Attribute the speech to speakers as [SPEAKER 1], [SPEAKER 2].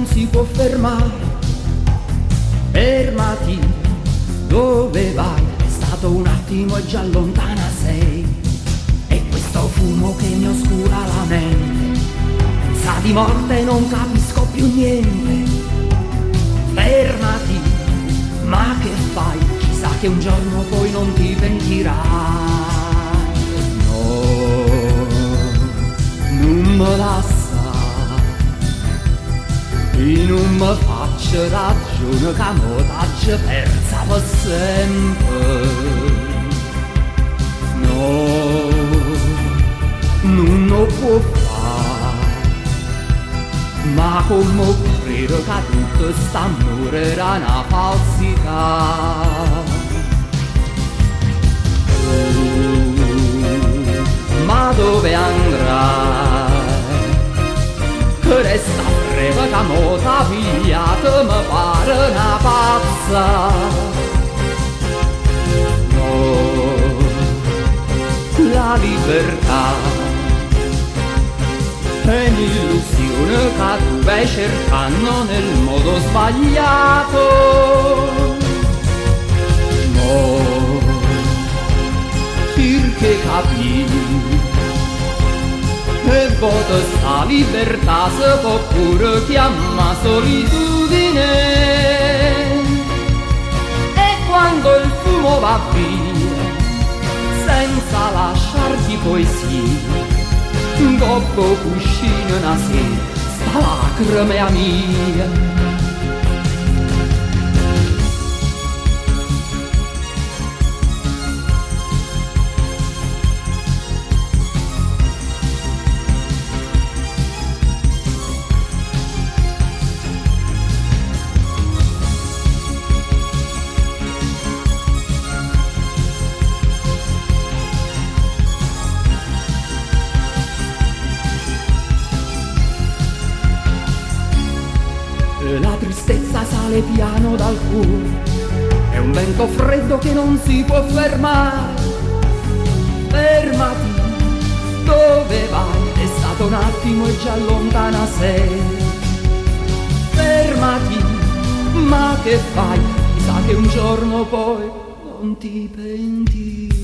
[SPEAKER 1] non si può fermare. Fermati, dove vai? È stato un attimo e già lontana sei. E questo fumo che mi oscura la mente, sa di morte, non capisco più niente. Fermati, ma che fai? Chissà che un giorno poi non ti pentirai. No, non me la sa, e non mi faccio ragione che mo t'hai persa per sempre. No, non lo può fare, ma come credo che tutto st'amore era una falsità. Ma dove andrai? Che resta breve che mo t'ha pigliato, mi pare una pazza. No, la libertà è un'illusione che tu vai cercando nel modo sbagliato. No, perché capì e vota sta libertà si può pure chiamare solitudine. E quando il fumo va via senza lasciarti poesia, dopo cuscino una sera sta lacrima mia. La tristezza sale piano dal cuore, è un vento freddo che non si può fermare. Fermati, dove vai? È stato un attimo e già lontana sei. Fermati, ma che fai? Chissà che un giorno poi non ti pentirai.